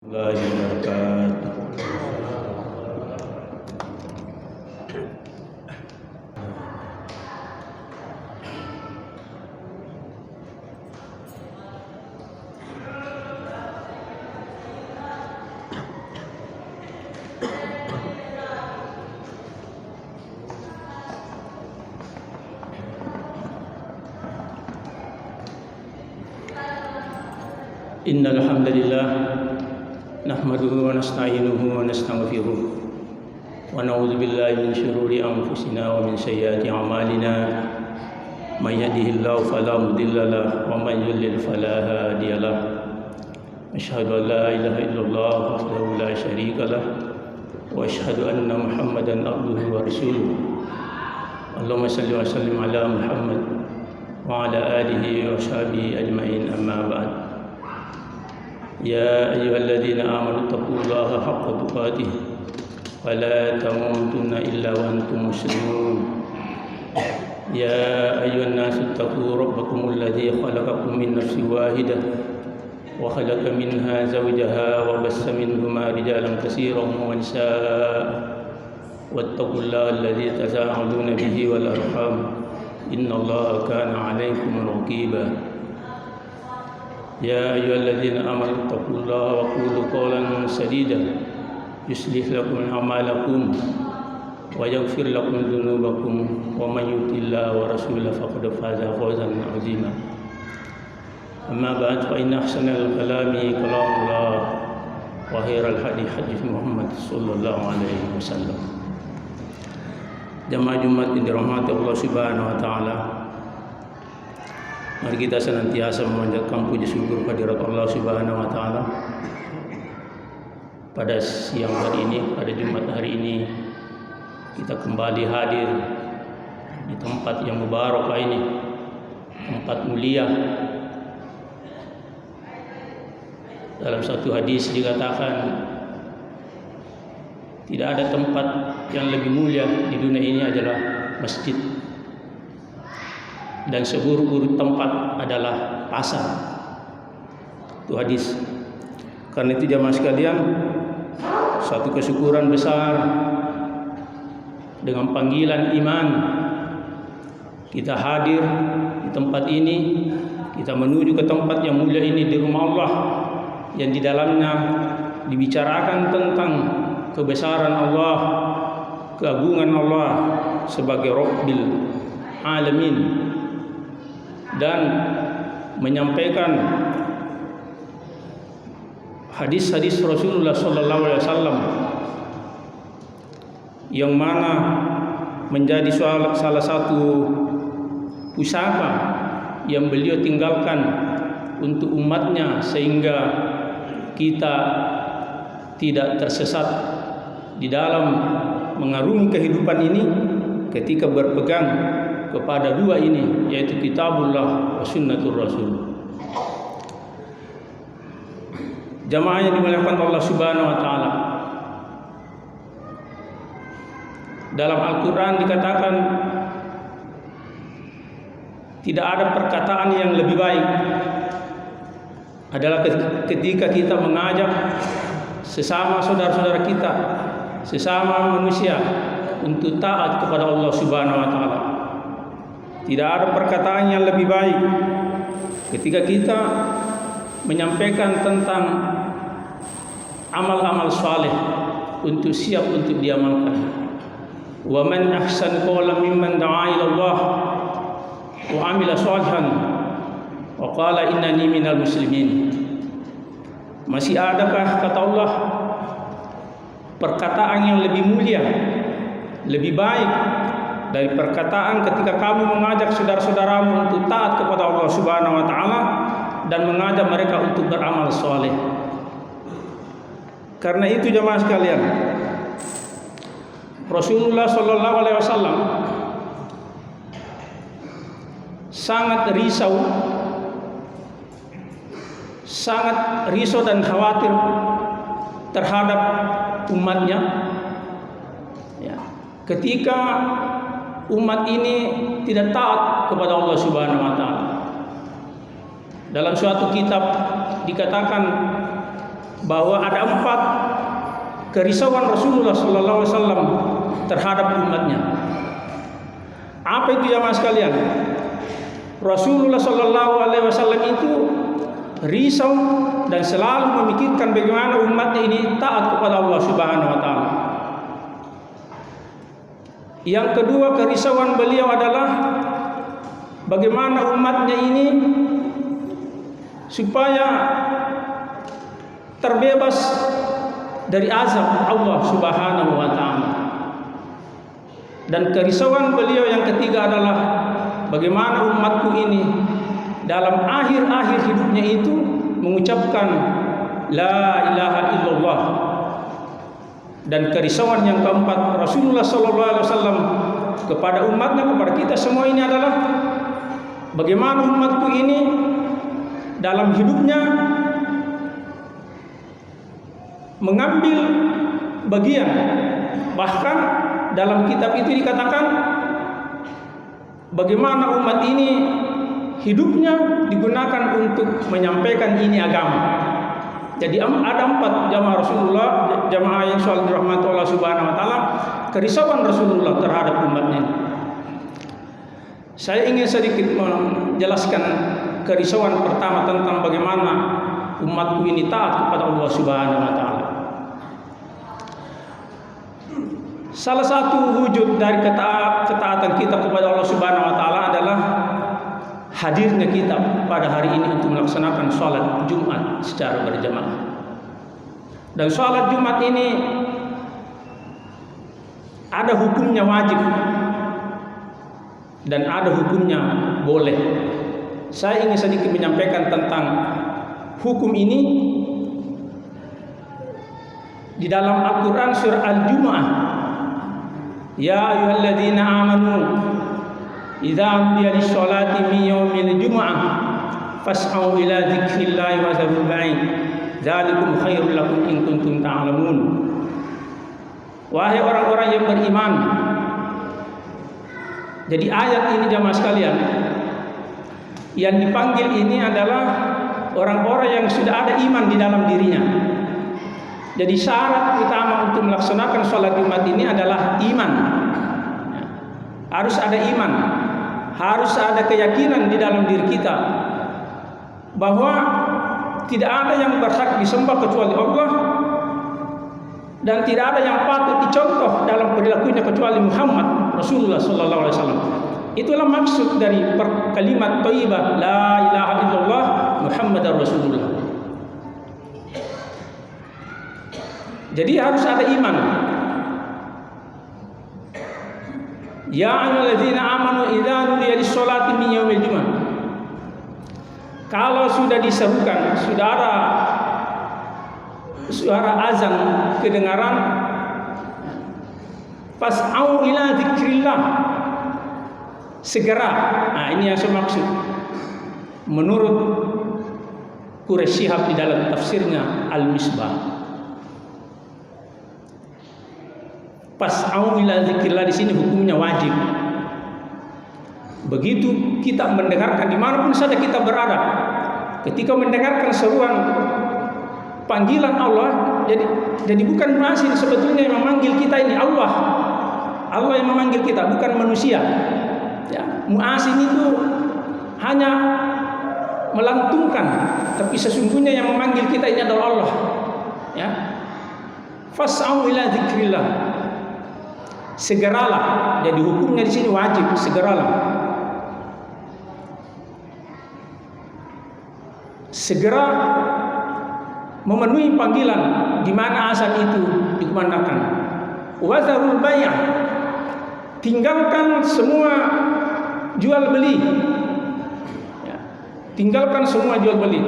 warahmatullahi wabarakatuh. Innal hamdalillah nahmaduhu wa nasta'inuhu wa nastaghfiruh wa na'udzu billahi min shururi anfusina wa min sayyiati a'malina may yahdihillahu fala mudilla lahu wa may yudlil fala hadiya lahu asyhadu an la ilaha illallah wahdahu la syarika lahu wa asyhadu anna muhammadan abduhu wa rasuluh. Allahumma shalli wa sallim ala Muhammad wa ala alihi wa sahbihi ajma'in, amma ba'd. يا أيها الذين آمنوا اتقوا الله حق تقاته ولا تموتن إلا وأنتم مسلمون. يا أيها الناس اتقوا ربكم الذي خلقكم من نفس واحدة وخلق منها زوجها وبث منهما رجالا كثيرا ونساء واتقوا الله الذي تساءلون به والأرحام إن الله كان عليكم رقيبا. يا أيها الذين آمنوا اتقوا الله وقولوا قولا سديدا يصلح لكم أعمالكم ويغفر لكم ذنوبكم ومن يطع الله ورسوله فقد فاز فوزا عظيما. أما بعد فإن أحسن الكلام كلام الله وخير الهدي هدي محمد صلى الله عليه وسلم. Jamaah Jumat yang dirahmati Allah Subhanahu wa taala, mari kita senantiasa memanjatkan puji syukur kehadirat Allah Subhanahu wa taala. Pada siang hari ini, pada Jumat hari ini, kita kembali hadir di tempat yang mubarak ini, tempat mulia. Dalam satu hadis dikatakan, tidak ada tempat yang lebih mulia di dunia ini adalah masjid, dan seburuk-buruk tempat adalah pasar. Itu hadis. Karena itu jamaah sekalian, suatu kesyukuran besar dengan panggilan iman kita hadir di tempat ini. Kita menuju ke tempat yang mulia ini, di rumah Allah yang di dalamnya dibicarakan tentang kebesaran Allah, keagungan Allah sebagai Rabbil Alamin, dan menyampaikan hadis-hadis Rasulullah sallallahu alaihi wasallam yang mana menjadi salah satu pusaka yang beliau tinggalkan untuk umatnya, sehingga kita tidak tersesat di dalam mengarungi kehidupan ini ketika berpegang kepada dua ini, yaitu kitabullah wa sunnatur rasul. Jamaah yang dimuliakan Allah Subhanahu wa taala, dalam Al-Quran dikatakan tidak ada perkataan yang lebih baik adalah ketika kita mengajak sesama saudara-saudara kita, sesama manusia, untuk taat kepada Allah Subhanahu wa taala. Tidak ada perkataan yang lebih baik ketika kita menyampaikan tentang amal-amal saleh untuk siap untuk diamalkan. Wa man ahsan qawlan mimman da'a ila Allah wa amila shalihan wa qala innani minal muslimin. Masih adakah, kata Allah, perkataan yang lebih mulia, lebih baik dari perkataan ketika kamu mengajak saudara-saudaramu untuk taat kepada Allah Subhanahu wa taala dan mengajak mereka untuk beramal saleh. Karena itu jemaah sekalian, Rasulullah sallallahu alaihi wasallam sangat risau dan khawatir terhadap umatnya, ya, ketika umat ini tidak taat kepada Allah Subhanahu wa taala. Dalam suatu kitab dikatakan bahwa ada 4 kerisauan Rasulullah sallallahu alaihi wasallam terhadap umatnya. Apa itu jamaah sekalian? Rasulullah sallallahu alaihi wasallam itu risau dan selalu memikirkan bagaimana umatnya ini taat kepada Allah Subhanahu wa taala. Yang kedua, kerisauan beliau adalah bagaimana umatnya ini supaya terbebas dari azab Allah Subhanahu wa taala. Dan kerisauan beliau yang ketiga adalah bagaimana umatku ini dalam akhir-akhir hidupnya itu mengucapkan la ilaha illallah. Dan kerisauan yang keempat Rasulullah sallallahu alaihi wasallam kepada umatnya, kepada kita semua ini adalah bagaimana umatku ini dalam hidupnya mengambil bagian. Bahkan dalam kitab itu dikatakan bagaimana umat ini hidupnya digunakan untuk menyampaikan ini agama. Jadi ada 4 jamaah Rasulullah, jamaah yang soal dirahmati Allah Subhanahu wa taala, kerisauan Rasulullah terhadap umatnya. Saya ingin sedikit menjelaskan kerisauan pertama tentang bagaimana umatku ini taat kepada Allah Subhanahu wa taala. Salah satu wujud dari ketaatan kita kepada Allah Subhanahu wa taala adalah hadirnya kita pada hari ini untuk melaksanakan sholat Jumat secara berjamaah. Dan sholat Jumat ini ada hukumnya wajib dan ada hukumnya boleh. Saya ingin sedikit menyampaikan tentang hukum ini di dalam Al-Quran surah Al-Jumu'ah. Ya ayyuhalladzina amanu idza nudiya lis-sholati min yaumil jumu'ah fas'au ila dzikrillahi wa dzarul bai'ah dzalikum khairul lakum in kuntum ta'lamun. Wahai orang-orang yang beriman. Jadi ayat ini jamaah sekalian, yang dipanggil ini adalah orang-orang yang sudah ada iman di dalam dirinya. Jadi syarat utama untuk melaksanakan sholat Jumat ini adalah iman. Harus ada iman, harus ada keyakinan di dalam diri kita bahwa tidak ada yang berhak disembah kecuali Allah dan tidak ada yang patut dicontoh dalam perilakunya kecuali Muhammad Rasulullah sallallahu alaihi wasallam. Itulah maksud dari kalimat thayyibah la ilaha illallah Muhammadar Rasulullah. Jadi harus ada iman. Ya ayyuhalladzina amanu idza nudiya lis-sholati min yaumil jumu'ah. Kalau sudah diserukan, sudah ada suara azan kedengaran, fas'au ila dzikrillah, segera. Nah, ini yang saya maksud. Menurut Quraisy Shihab di dalam tafsirnya Al-Misbah, fas'au ila dzikrillah di sini hukumnya wajib. Begitu kita mendengarkan dimanapun saja kita berada, ketika mendengarkan seruan panggilan Allah, jadi bukan muazin sebetulnya yang memanggil kita ini Allah. Allah yang memanggil kita, bukan manusia. Ya, muazin itu hanya melantungkan, tapi sesungguhnya yang memanggil kita ini adalah Allah. Ya. Fas'au ila dzikrillah. Segeralah. Jadi hukumnya di sini wajib, segeralah. Segera memenuhi panggilan di mana azan itu dikumandangkan. Wa dzarul bai'ah, tinggalkan semua jual beli. Ya, tinggalkan semua jual beli.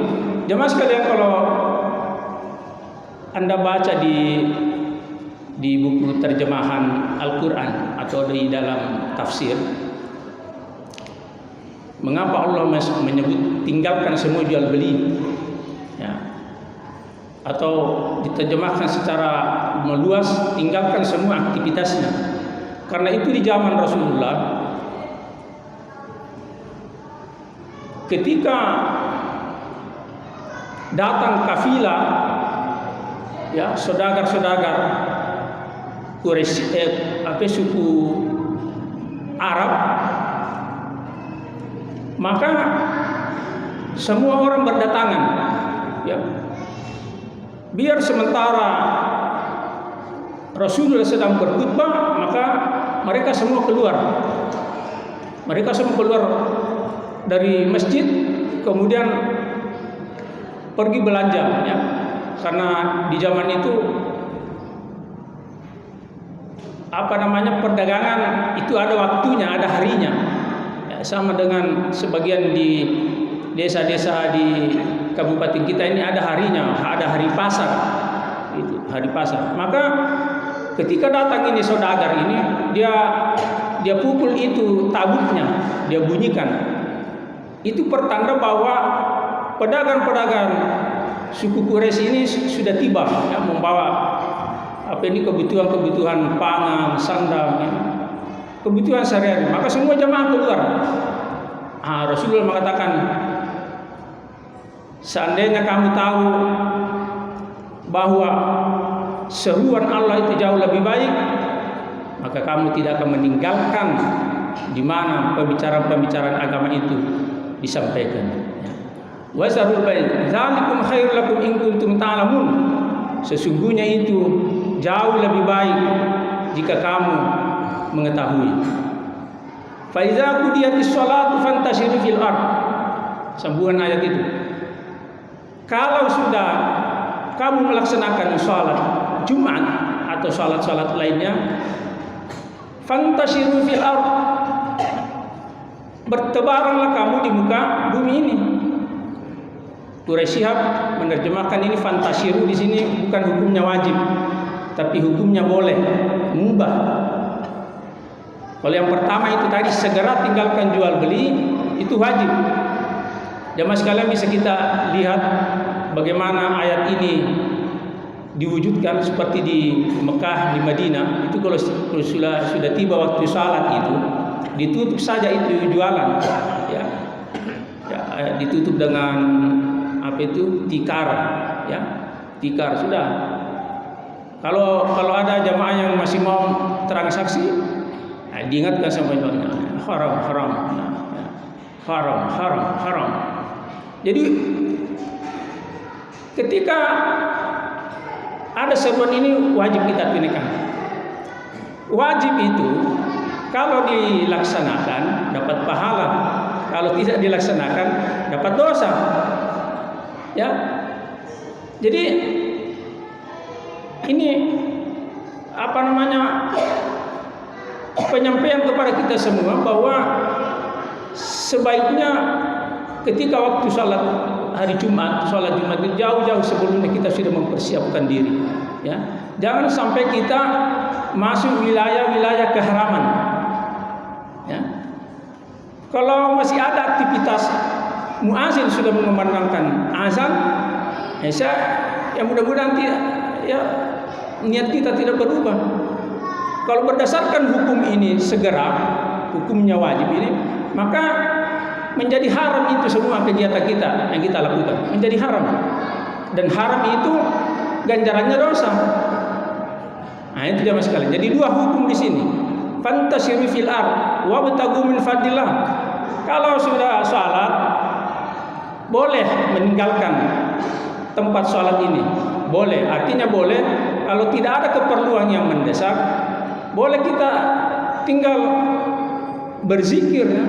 Jemaah sekalian, kalau Anda baca di buku terjemahan Al-Quran atau di dalam tafsir, mengapa Allah menyebut tinggalkan semua jual beli? Ya. Atau diterjemahkan secara meluas, tinggalkan semua aktivitasnya. Karena itu di zaman Rasulullah, ketika datang kafilah ya saudagar-saudagar Quraisy, suku Arab, maka semua orang berdatangan, ya. Biar sementara Rasulullah sedang berkhutbah, maka mereka semua keluar. Mereka semua keluar dari masjid, kemudian pergi belanja, ya. Karena di zaman itu perdagangan itu ada waktunya, ada harinya, ya, sama dengan sebagian di desa-desa di kabupaten kita ini ada harinya, ada hari pasar, itu hari pasar. Maka ketika datang ini saudagar ini, dia pukul itu tabutnya, dia bunyikan. Itu pertanda bahwa pedagang-pedagang suku Quraisy ini sudah tiba, ya, membawa kebutuhan pangan, sandang, ya, kebutuhan sehari-hari. Maka semua jamaah keluar. Rasulullah mengatakan, seandainya kamu tahu bahwa seruan Allah itu jauh lebih baik, maka kamu tidak akan meninggalkan di mana pembicaraan agama itu disampaikan. Wa zarul bai' dzalikum khairul lakum in kuntum ta'lamun. Sesungguhnya itu jauh lebih baik jika kamu mengetahui. Fa idza qudiyatis shalatu fantashiru fil ard. Sambungan ayat itu. Kalau sudah kamu melaksanakan salat Jumat atau salat-salat lainnya, fantashiru fil ard, bertebaranlah kamu di muka bumi ini. Quraisy Shihab menerjemahkan ini fantashiru di sini bukan hukumnya wajib, tapi hukumnya boleh, mubah. Kalau yang pertama itu tadi segera tinggalkan jual beli, itu wajib. Jamaah sekalian, bisa kita lihat bagaimana ayat ini diwujudkan seperti di Mekah, di Madinah. Itu kalau sudah tiba waktu salat itu ditutup saja itu jualan, ya, ditutup dengan tikar, ya, tikar sudah. Kalau ada jamaah yang masih mau transaksi, diingatkan sama jualnya haram. Jadi ketika ada seruan ini wajib kita tunaikan. Wajib itu kalau dilaksanakan dapat pahala, kalau tidak dilaksanakan dapat dosa. Ya. Jadi ini penyampaian kepada kita semua bahwa sebaiknya ketika waktu salat hari Jumat, salat Jumat itu jauh-jauh sebelumnya kita sudah mempersiapkan diri, ya. Jangan sampai kita masuk wilayah-wilayah keharaman, ya. Kalau masih ada aktivitas muazin sudah mengumandangkan azan, ya mudah-mudahan niat kita tidak berubah. Kalau berdasarkan hukum ini segera, hukumnya wajib ini, maka menjadi haram itu semua kegiatan kita yang kita lakukan, menjadi haram. Dan haram itu ganjarannya dosa. Nah, itu jamaah sekalian. Jadi dua hukum di sini. Fantashiru fil ard wabtagu min fadlillah. Kalau sudah salat boleh meninggalkan tempat salat ini. Boleh, artinya boleh. Kalau tidak ada keperluan yang mendesak, boleh kita tinggal berzikir, ya.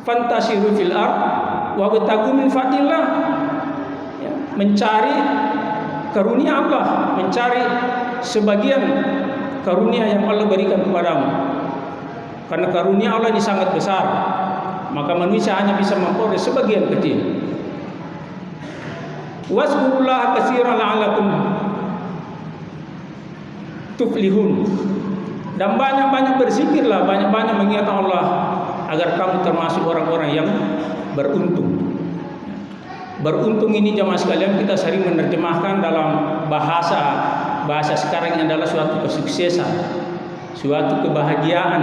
Fantashiru fil ard wabtagu min fadlillah, ya. Mencari karunia Allah, mencari sebagian karunia yang Allah berikan kepadamu. Karena karunia Allah ini sangat besar, maka manusia hanya bisa memperoleh sebagian kecil. Wazkurullaha katsiran la'allakum tuflihun. Dan banyak-banyak berzikirlah, banyak-banyak mengingat Allah agar kamu termasuk orang-orang yang beruntung. Beruntung ini jamaah sekalian kita sering menerjemahkan dalam bahasa sekarang yang adalah suatu kesuksesan, suatu kebahagiaan,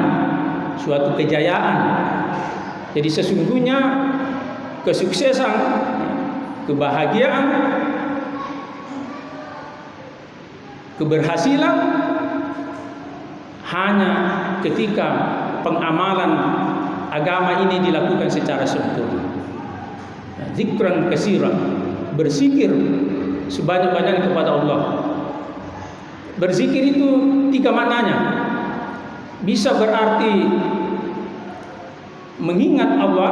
suatu kejayaan. Jadi sesungguhnya kesuksesan, kebahagiaan Keberhasilan hanya ketika pengamalan agama ini dilakukan secara sempurna. Zikran katsiran, berzikir sebanyak-banyaknya kepada Allah. Berzikir itu 3 maknanya. Bisa berarti mengingat Allah.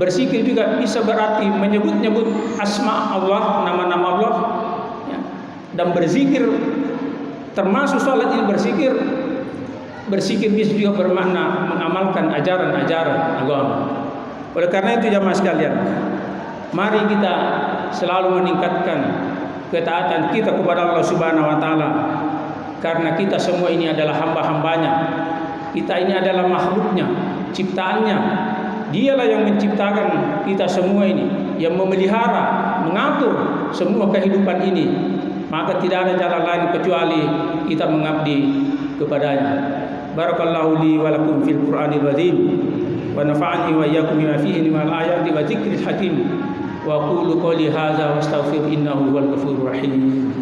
Berzikir juga bisa berarti menyebut-nyebut asma Allah, nama-nama Allah. Dan berzikir termasuk salat ini berzikir. Berzikir bisa juga bermakna mengamalkan ajaran-ajaran agama. Oleh karena itu jamaah sekalian, mari kita selalu meningkatkan ketaatan kita kepada Allah Subhanahu wa taala, karena kita semua ini adalah hamba-hambanya. Kita ini adalah makhluknya, ciptaannya. Dialah yang menciptakan kita semua ini, yang memelihara, mengatur semua kehidupan ini. Maka tidak ada jalan lain kecuali kita mengabdi kepadanya. Barakallahu li wa lakum fil Qur'anil azim wa nafa'ani wa iyyakum bima fihi minal ayati wa dzikril hakim. Wa aqulu qouli hadza wastaghfir innahu huwal ghafurur rahim.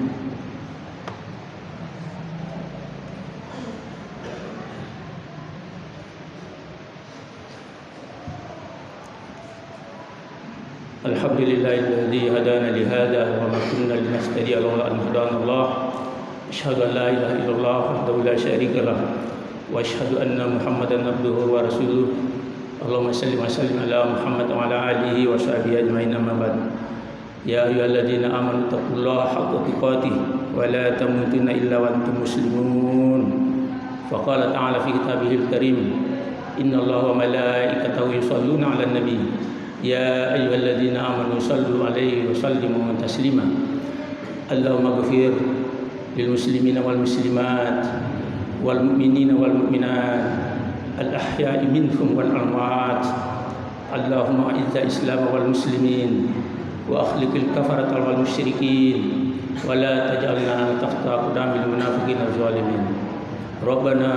Alhamdulillahilladzi hadana li hadza wa ma kunna linahtadiya laula an hadana Allah. Asyhadu an la ilaha illallah wahdahu la syarika lah wa asyhadu anna Muhammadan abduhu wa rasuluh. Allahumma shalli wa sallim ala Muhammad wa ala alihi wa sahbihi ajmain, amma ba'd. Ya ayyuhalladzina amanu taqullaha haqqa tuqatih wa la tamutunna illa wa antum muslimun. Faqala ta'ala fi kitabihil karim, innallaha wa malaikatahu yusholluna 'alan nabi. Ya ayyuhalladzina amanu sallu 'alaihi wa sallimu taslima. Allahumma ighfir lil muslimina wal muslimat wal mu'minina wal mu'minat al-ahya'i minhum wal amwat. Allahumma a'izza islam wal muslimin wa akhliqil kafarata wal musyrikin wa la taj'alna tahta aqdamil munafiqin az-zalimin. Rabbana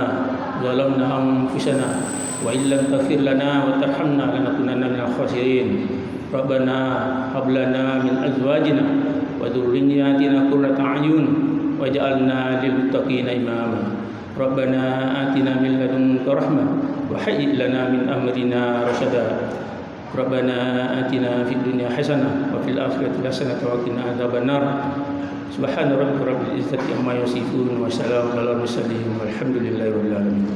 zalamna anfusana wa illam taghfir lana wa tarhamna lanakunanna minal khasirin. Rabbana hab lana min azwajina wa dhurriyyatina qurrata a'yun waj'alna lil muttaqina imama. Rabbana atina min ladunka rahmah wa hayyi' lana min amrina rasyada. Rabbana atina fid dunya hasanah wa fil akhirati hasanah wa qina adzabannar. Subhana rabbika rabbil izzati amma yasifun wa salamun alal mursalin walhamdulillahi rabbil alamin.